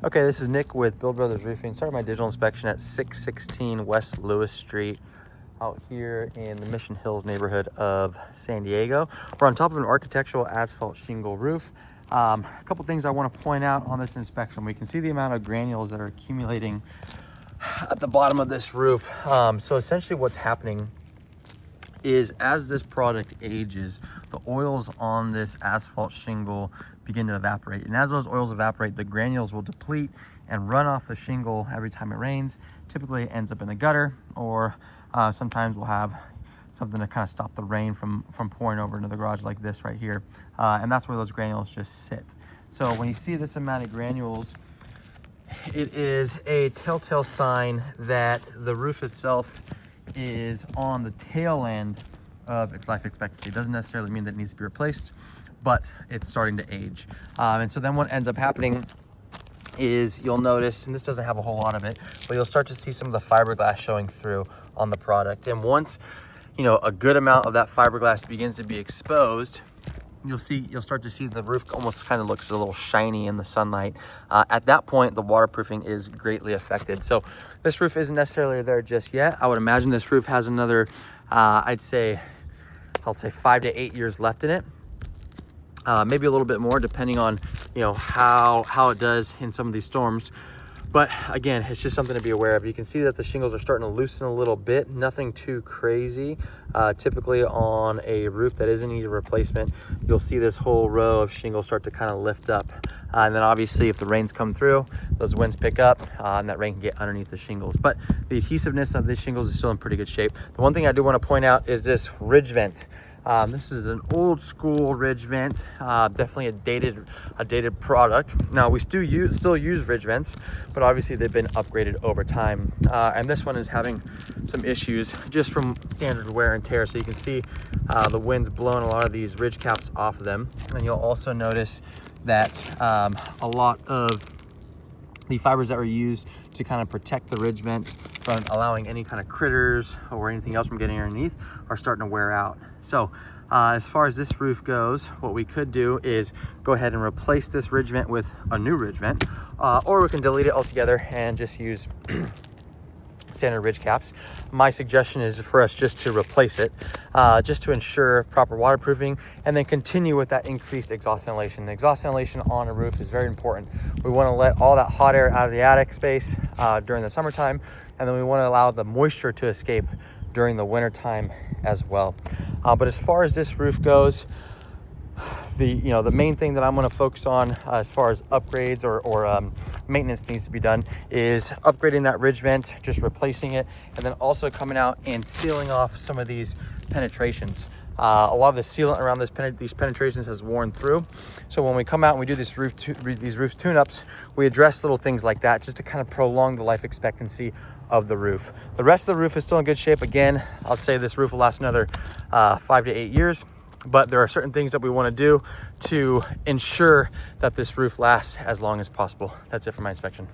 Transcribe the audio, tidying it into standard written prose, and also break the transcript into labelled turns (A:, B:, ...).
A: Okay, this is Nick with Build Brothers Roofing. Started my digital inspection at 616 West Lewis Street out here in the Mission Hills neighborhood of San Diego. We're on top of an architectural asphalt shingle roof. A couple things I want to point out on this inspection. We can see the amount of granules that are accumulating at the bottom of this roof. So essentially what's happening is as this product ages, the oils on this asphalt shingle begin to evaporate. And as those oils evaporate, the granules will deplete and run off the shingle every time it rains. Typically it ends up in the gutter, or sometimes we'll have something to kind of stop the rain from pouring over into the garage like this right here. And that's where those granules just sit. So when you see this amount of granules, it is a telltale sign that the roof itself is on the tail end of its life expectancy. It doesn't necessarily mean that it needs to be replaced, but it's starting to age. And so then what ends up happening is you'll notice, and this doesn't have a whole lot of it, but you'll start to see some of the fiberglass showing through on the product. And once, you know, a good amount of that fiberglass begins to be exposed, you'll start to see the roof almost kind of looks a little shiny in the sunlight. At that point, the waterproofing is greatly affected. So this roof isn't necessarily there just yet. I would imagine this roof has another, I'll say 5 to 8 years left in it. Maybe a little bit more depending on, you know, how it does in some of these storms. But again, it's just something to be aware of. You can see that the shingles are starting to loosen a little bit, nothing too crazy. Typically on a roof that is in need of replacement, you'll see this whole row of shingles start to kind of lift up. And then obviously if the rains come through, those winds pick up and that rain can get underneath the shingles. But the adhesiveness of these shingles is still in pretty good shape. The one thing I do want to point out is this ridge vent. This is an old school ridge vent, definitely a dated product. Now we still use ridge vents, but obviously they've been upgraded over time. And this one is having some issues just from standard wear and tear. So you can see the wind's blowing a lot of these ridge caps off of them. And you'll also notice that a lot of the fibers that were used to kind of protect the ridge vent from allowing any kind of critters or anything else from getting underneath are starting to wear out. So as far as this roof goes, what we could do is go ahead and replace this ridge vent with a new ridge vent, or we can delete it altogether and just use standard ridge caps. My suggestion is for us just to replace it, just to ensure proper waterproofing, and then continue with that increased exhaust ventilation. Exhaust ventilation on a roof is very important. We want to let all that hot air out of the attic space during the summertime, and then we want to allow the moisture to escape during the winter time as well. But as far as this roof goes, the main thing that I'm going to focus on as far as upgrades or maintenance needs to be done is upgrading that ridge vent, just replacing it, and then also coming out and sealing off some of these penetrations. A lot of the sealant around these penetrations has worn through. So when we come out and we do these roof tune-ups, we address little things like that just to kind of prolong the life expectancy of the roof. The rest of the roof is still in good shape. Again, I'll say this roof will last another 5 to 8 years. But there are certain things that we want to do to ensure that this roof lasts as long as possible. That's it for my inspection.